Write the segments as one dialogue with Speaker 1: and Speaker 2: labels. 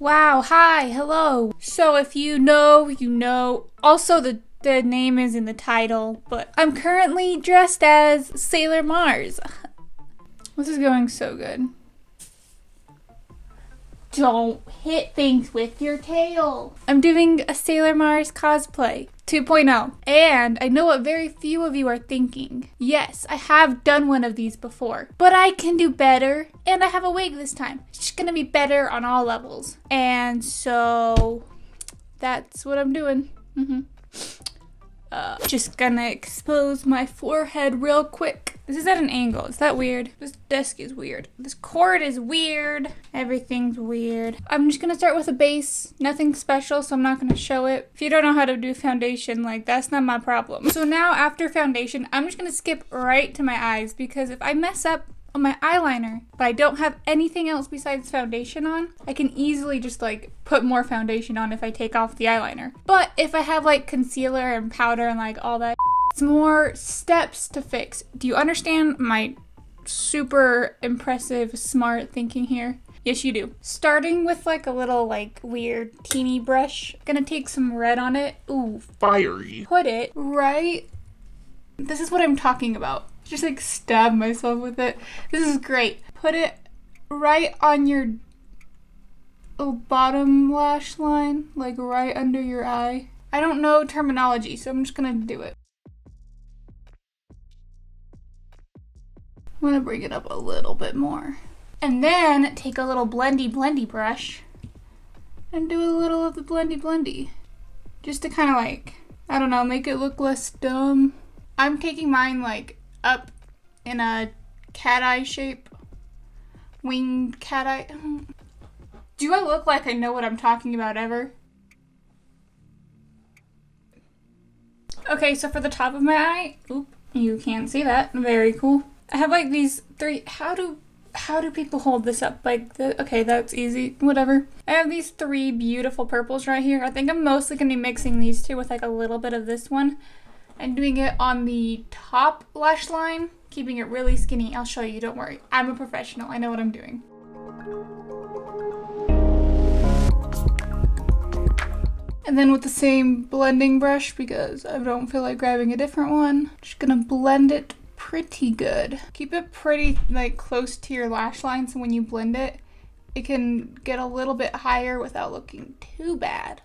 Speaker 1: Wow, hi, hello. So if you know, you know. Also, the name is in the title, but I'm currently dressed as Sailor Mars. This is going so good. Don't hit things with your tail. I'm doing a Sailor Mars cosplay 2.0. And I know what very few of you are thinking. Yes, I have done one of these before, but I can do better. And I have a wig this time. It's just gonna be better on all levels. And so that's what I'm doing. Just gonna expose my forehead real quick. This is at an angle. Is that weird? This desk is weird. This cord is weird. Everything's weird. I'm just gonna start with a base. Nothing special, so I'm not gonna show it. If you don't know how to do foundation, like, that's not my problem. So now after foundation, I'm just gonna skip right to my eyes because if I mess up on my eyeliner, but I don't have anything else besides foundation on, I can easily just like put more foundation on if I take off the eyeliner. But if I have like concealer and powder and like all that, it's more steps to fix. Do you understand my super impressive, smart thinking here? Yes, you do. Starting with like a little like weird teeny brush. Gonna take some red on it. Ooh,
Speaker 2: Fiery.
Speaker 1: put it right. This is what I'm talking about. Just like stab myself with it. This is great. Put it right on your bottom lash line, like right under your eye. I don't know terminology, so I'm just gonna do it. I'm gonna bring it up a little bit more. And then take a little blendy brush and do a little of the blendy. Just to kind of like, I don't know, make it look less dumb. I'm taking mine like up in a cat eye shape. Winged cat eye. Do I look like I know what I'm talking about ever? Okay, so for the top of my eye, oop, you can't see that. Very cool. I have like these three, how do people hold this up like this? Okay, that's easy, whatever. I have these three beautiful purples right here. I think I'm mostly gonna be mixing these two with like a little bit of this one and doing it on the top lash line, keeping it really skinny. I'll show you, don't worry. I'm a professional, I know what I'm doing. And then with the same blending brush, because I don't feel like grabbing a different one, just gonna blend it pretty good. Keep it pretty like close to your lash line so when you blend it, it can get a little bit higher without looking too bad.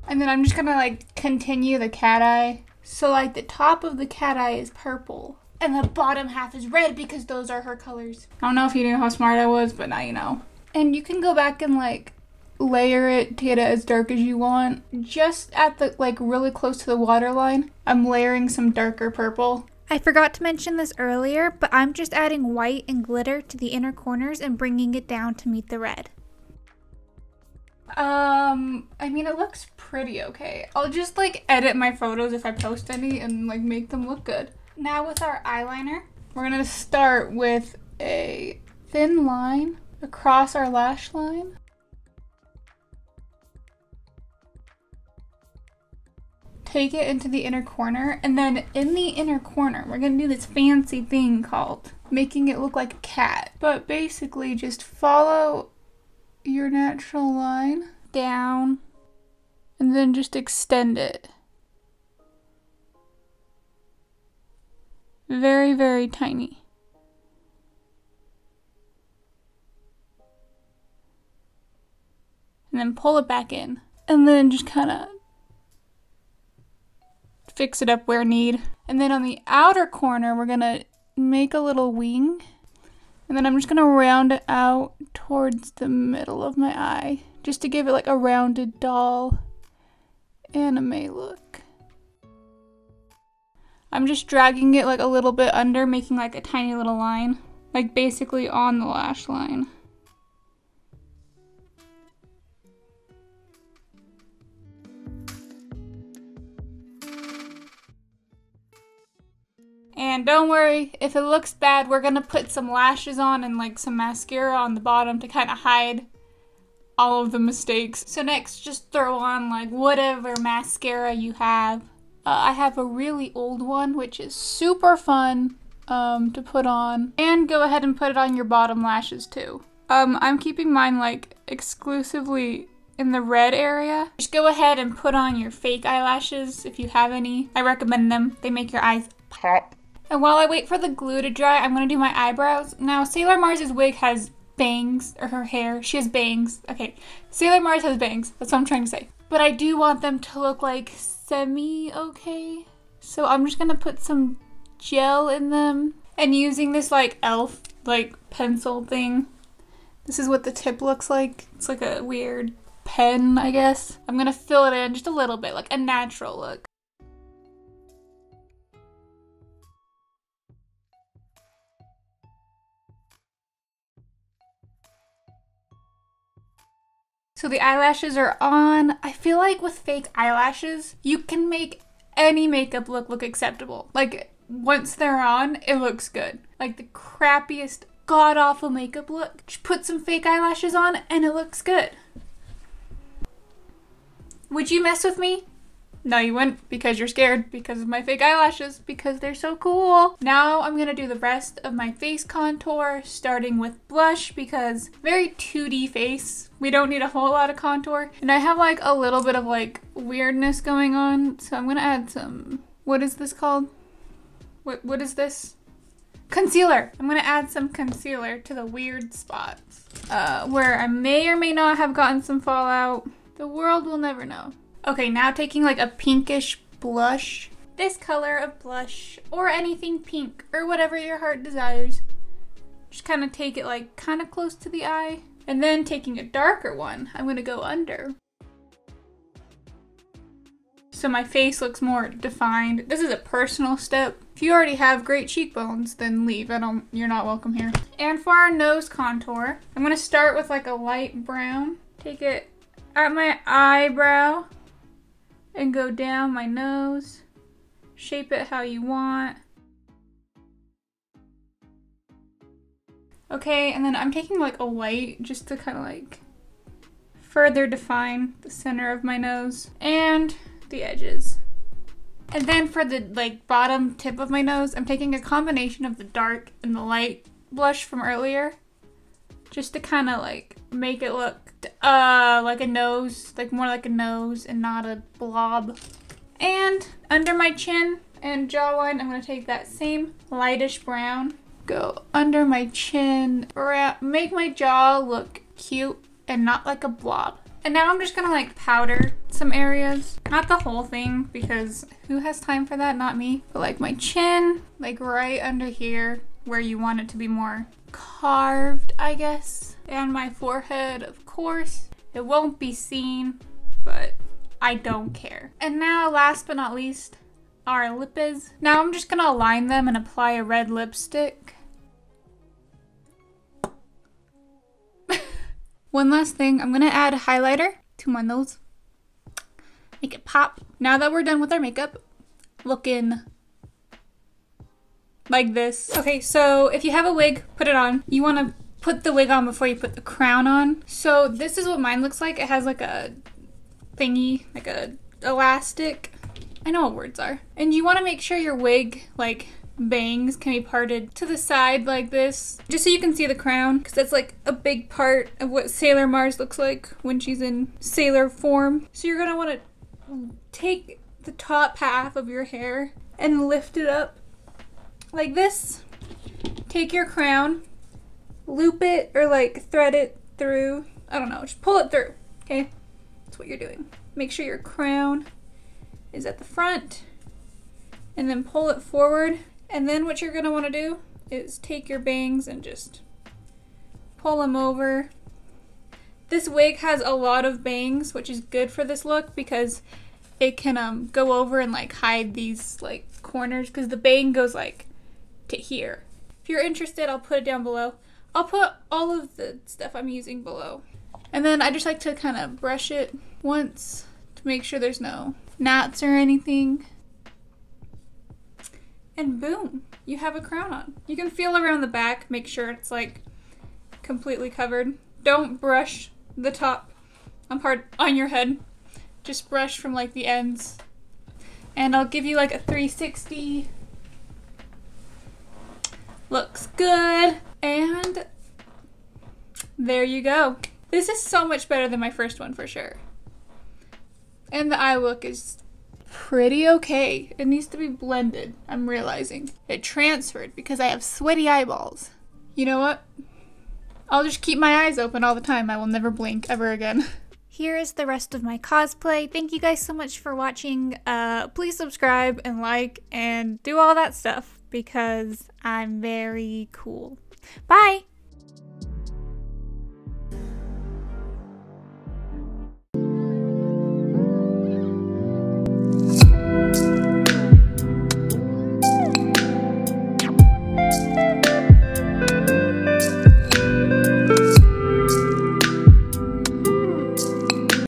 Speaker 1: And then I'm just gonna like continue the cat eye. So like the top of the cat eye is purple and the bottom half is red because those are her colors. I don't know if you knew how smart I was, but now you know. And you can go back and like layer it to get it as dark as you want. Just at the like really close to the waterline, I'm layering some darker purple.
Speaker 3: I forgot to mention this earlier, but I'm just adding white and glitter to the inner corners and bringing it down to meet the red.
Speaker 1: I mean, it looks pretty okay. I'll just like edit my photos if I post any and like make them look good. Now with our eyeliner, we're gonna start with a thin line across our lash line. Take it into the inner corner, and then in the inner corner, we're gonna do this fancy thing called making it look like a cat. But basically just follow your natural line down and then just extend it. Very, very tiny. And then pull it back in. And then just kind of fix it up where need. And then on the outer corner, we're gonna make a little wing. And then I'm just gonna round it out towards the middle of my eye, just to give it like a rounded doll anime look. I'm just dragging it like a little bit under, making like a tiny little line, like basically on the lash line. And don't worry, if it looks bad, we're gonna put some lashes on and like some mascara on the bottom to kind of hide all of the mistakes. So next, just throw on like whatever mascara you have. I have a really old one, which is super fun to put on. And go ahead and put it on your bottom lashes too. I'm keeping mine like exclusively in the red area. Just go ahead and put on your fake eyelashes if you have any. I recommend them. They make your eyes pop. And while I wait for the glue to dry, I'm gonna do my eyebrows. Now, Sailor Mars's wig has bangs, or her hair. She has bangs. Okay, Sailor Mars has bangs. That's what I'm trying to say. But I do want them to look like semi-okay. So I'm just gonna put some gel in them. And using this like elf, like pencil thing. This is what the tip looks like. It's like a weird pen, I guess. I'm gonna fill it in just a little bit, like a natural look. So the eyelashes are on. I feel like with fake eyelashes, you can make any makeup look acceptable. Like, once they're on, it looks good. Like the crappiest, god-awful makeup look, just put some fake eyelashes on and it looks good. Would you mess with me? No, you wouldn't, because you're scared because of my fake eyelashes, because they're so cool. Now I'm gonna do the rest of my face contour, starting with blush, because very 2D face. We don't need a whole lot of contour. And I have like a little bit of like weirdness going on, so I'm gonna add some, what is this called? What is this? Concealer. I'm gonna add some concealer to the weird spots, where I may or may not have gotten some fallout. The world will never know. Okay, now taking like a pinkish blush. This color of blush, or anything pink, or whatever your heart desires. Just kind of take it like kind of close to the eye. And then taking a darker one, I'm gonna go under. So my face looks more defined. This is a personal step. If you already have great cheekbones, then leave. You're not welcome here. And for our nose contour, I'm gonna start with like a light brown. Take it at my eyebrow and go down my nose. Shape it how you want. Okay, and then I'm taking like a white just to kind of like further define the center of my nose and the edges. And then for the like bottom tip of my nose, I'm taking a combination of the dark and the light blush from earlier, just to kind of like make it look like a nose, like more like a nose and not a blob. And under my chin and jawline, I'm gonna take that same lightish brown, go under my chin, make my jaw look cute and not like a blob. And now I'm just gonna like powder some areas, not the whole thing because who has time for that? Not me. But like my chin, like right under here where you want it to be more carved, I guess. And my forehead, of course. It won't be seen, but I don't care. And now, last but not least, our lips. Now I'm just gonna align them and apply a red lipstick. One last thing, I'm gonna add a highlighter to my nose. Make it pop. Now that we're done with our makeup, looking like this. Okay, so if you have a wig, put it on. You wanna put the wig on before you put the crown on. So this is what mine looks like. It has like a thingy, like a elastic. I know what words are. And you wanna make sure your wig, like, bangs can be parted to the side like this, just so you can see the crown, because that's like a big part of what Sailor Mars looks like when she's in sailor form. So you're gonna want to take the top half of your hair and lift it up like this. Take your crown, loop it or like thread it through. I don't know, just pull it through, okay? That's what you're doing. Make sure your crown is at the front and then pull it forward. And then what you're gonna wanna do is take your bangs and just pull them over. This wig has a lot of bangs, which is good for this look because it can go over and like hide these like corners, because the bang goes like to here. If you're interested, I'll put it down below. I'll put all of the stuff I'm using below. And then I just like to kind of brush it once to make sure there's no knots or anything. And boom, you have a crown on. You can feel around the back, make sure it's like completely covered. Don't brush the top on your head. Just brush from like the ends. And I'll give you like a 360. Looks good. And there you go. This is so much better than my first one for sure. And the eye look is pretty okay. It needs to be blended, I'm realizing. It transferred because I have sweaty eyeballs. You know what? I'll just keep my eyes open all the time. I will never blink ever again.
Speaker 3: Here is the rest of my cosplay. Thank you guys so much for watching. Please subscribe and like and do all that stuff because I'm very cool. Bye!